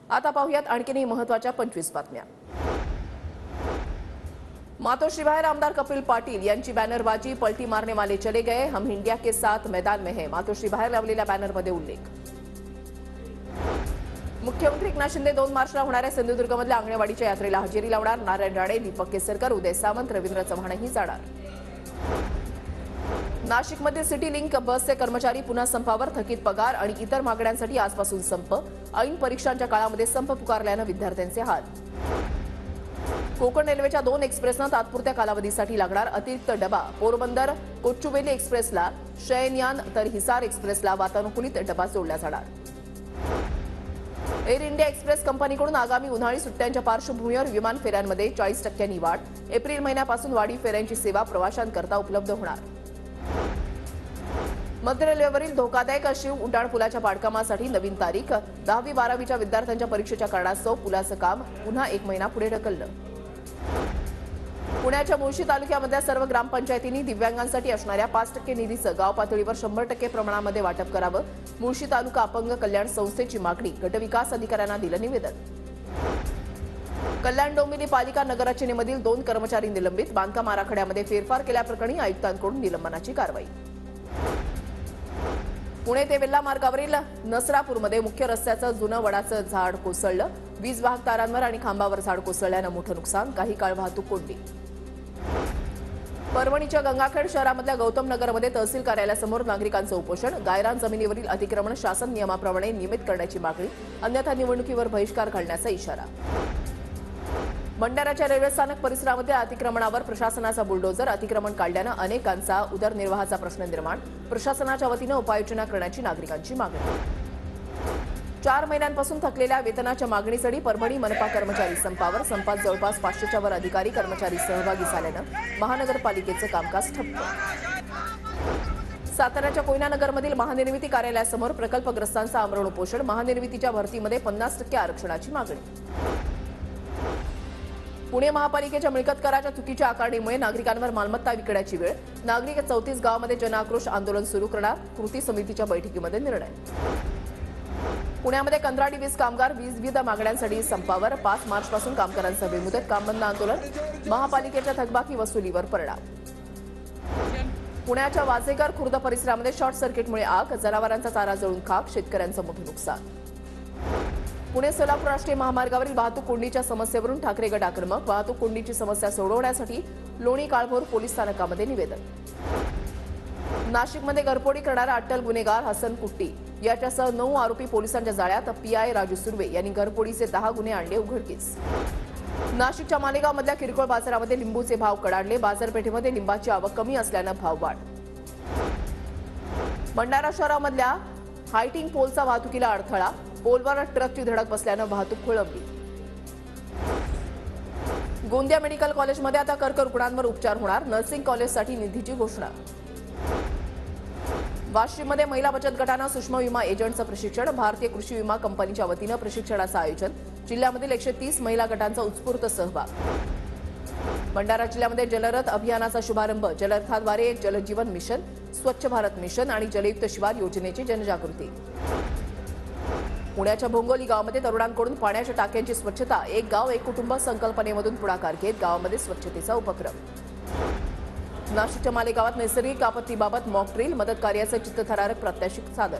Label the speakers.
Speaker 1: आता पाहूयात आणखीनही महत्त्वाच्या 25 बातम्या। मातोश्रीबाहेर आमदार कपिल पाटील यांची बॅनरबाजी, पलटी मारने वाले चले गए, हम इंडिया के साथ मैदान में है, मातोश्रीबाहेर लावलेल्या बॅनरमध्ये उल्लेख। मुख्यमंत्री एकनाथ शिंदे 2 मार्चला होणाऱ्या सिंधुदुर्गमधल्या आंगणेवाडीच्या यात्रेला हजेरी लावणार। नारायण राणे, दीपक केसरकर, उदय सामंत, रवींद्र चव्हाणही जाणार। नाशिकमध्ये सिटी लिंक बसचे कर्मचारी पुन्हा संपावर, थकीत पगार आणि इतर मागण्यांसाठी आजपासून संप। ऐन परीक्षांच्या काळामध्ये संप पुकारल्यानं विद्यार्थ्यांचे हाल। कोकण रेल्वेच्या 2 एक्सप्रेसना तात्पुरत्या कालावधीसाठी लागणार अतिरिक्त डबा। पोरबंदर कोचुवेली एक्सप्रेसला शयनयान तर हिसार एक्सप्रेसला वातानुकूलित डबा जोडला जाणार। एअर इंडिया एक्सप्रेस कंपनीकडून आगामी उन्हाळी सुट्ट्यांच्या पार्श्वभूमीवर विमान फेऱ्यांमध्ये 40% वाढ। एप्रिल महिन्यापासून वाढीव फेऱ्यांची सेवा प्रवाशांकरता उपलब्ध होणार। मध्य रेल्वेवरील धोकादायक शिव उड्डाणपुलाच्या बांधकामासाठी नवीन तारीख। 10वी-12वीच्या विद्यार्थ्यांच्या परीक्षेच्या कारणास्तव पुलाचं काम पुन्हा 1 महिना पुढे ढकललं। पुण्याच्या मुळशी तालुक्यामधल्या सर्व ग्रामपंचायतींनी दिव्यांगांसाठी असणाऱ्या 5% निधीचं गाव पातळीवर 100% प्रमाणामध्ये वाटप करावं। मुळशी तालुका अपंग कल्याण संस्थेची मागणी, गटविकास अधिकाऱ्यांना दिलं निवेदन। कल्याण डोंबिवली पालिका नगर रचनेमधील 2 कर्मचारी निलंबित। बांधकाम आराखड्यामध्ये फेरफार केल्याप्रकरणी आयुक्तांकडून निलंबनाची कारवाई। पुणे ते वेल्हा मार्गावरील नसरापूरमध्ये मुख्य रस्त्याचं जुनं वडाचं झाड कोसळलं। वीज वाहक तारांवर आणि खांबावर झाड कोसळल्यानं मोठं नुकसान, काही काळ वाहतूक कोंडी। परभणीच्या गंगाखेड शहरामधल्या गौतम नगरमध्ये तहसील कार्यालयासमोर नागरिकांचं उपोषण। गायरान जमिनीवरील अतिक्रमण शासन नियमाप्रमाणे नियमित करण्याची मागणी, अन्यथा निवडणुकीवर बहिष्कार घालण्याचा इशारा। भंडाऱ्याच्या रेल्वे स्थानक परिसरामध्ये अतिक्रमणावर प्रशासनाचा बुलडोजर। अतिक्रमण काढल्यानं अनेकांचा उदरनिर्वाहाचा प्रश्न निर्माण, प्रशासनाच्या वतीनं उपाययोजना करण्याची नागरिकांची मागणी। 4 महिन्यांपासून थकलेल्या वेतनाच्या मागणीसाठी परभणी मनपा कर्मचारी संपावर। संपात जवळपास 500च्या वर अधिकारी कर्मचारी सहभागी झाल्यानं महानगरपालिकेचं कामकाज ठप्प। साताऱ्याच्या कोयनानगरमधील महानिर्मिती कार्यालयासमोर प्रकल्पग्रस्तांचं आमरण उपोषण। महानिर्मितीच्या भरतीमध्ये 50% आरक्षणाची मागणी। पुणे महापालिकेच्या मिळकत कराच्या चुकीच्या आकारणीमुळे नागरिकांवर मालमत्ता विकण्याची वेळ। नागरिक 34 गावामध्ये जनआक्रोश आंदोलन सुरू करणार, कृती समितीच्या बैठकीमध्ये निर्णय। पुण्यामध्ये कंत्राटी वीज कामगार विविध मागण्यांसाठी संपावर। 5 मार्चपासून कामगारांचं बेमुदत काम बंद आंदोलन, महापालिकेच्या थकबाकी वसुलीवर परिणाम। पुण्याच्या वाजेकर खुर्द परिसरामध्ये शॉर्ट सर्किटमुळे आग, जनावरांचा चारा जळून खाक, शेतकऱ्यांचं मोठं नुकसान। पुणे सोलापूर राष्ट्रीय महामार्गावरील वाहतूक कोंडीच्या समस्येवरून ठाकरे गट आक्रमक। वाहतूक कोंडीची समस्या सोडवण्यासाठी लोणी काळभोर पोलीस स्थानकामध्ये निवेदन। नाशिकमध्ये घरफोडी करणारा अट्टल गुन्हेगार हसन कुट्टी याच्यासह 9 आरोपी पोलिसांच्या जाळ्यात। पीआय राजू सुर्वे यांनी घरफोडीचे 10 गुन्हे आणले उघडकीस। नाशिकच्या मालेगावमधल्या किरकोळ बाजारामध्ये लिंबूचे भाव कडाडले। बाजारपेठेमध्ये लिंबाची आवक कमी असल्यानं भाव वाढ। भंडारा शहरामधल्या हायटिंग पोलचा वाहतुकीला अडथळा, पोलवर ट्रकची धडक बसल्यानं वाहतूक खोळंबली। गोंदिया मेडिकल कॉलेजमध्ये आता कर्करुग्णांवर उपचार होणार, नर्सिंग कॉलेजसाठी निधीची घोषणा। वाशिममध्ये महिला बचत गटांना सूक्ष्म विमा एजंटचं प्रशिक्षण। भारतीय कृषी विमा कंपनीच्या वतीनं प्रशिक्षणाचं आयोजन। जिल्ह्यामधील 130 महिला गटांचा उत्स्फूर्त सहभाग। भंडारा जिल्ह्यामध्ये जलरथ अभियानाचा शुभारंभ। जलरथाद्वारे जलजीवन मिशन, स्वच्छ भारत मिशन आणि जलयुक्त शिवार योजनेची जनजागृती। पुण्याच्या भोंगोली गावामध्ये तरुणांकडून पाण्याच्या टाक्यांची स्वच्छता, एक गाव एक कुटुंब संकल्पनेमधून पुढाकार घेत गावामध्ये स्वच्छतेचा उपक्रम। नाशिकच्या मालेगावात नैसर्गिक आपत्तीबाबत मॉक ड्रिल, मदत कार्याचं चित्तथरारक प्रात्यक्षिक सादर।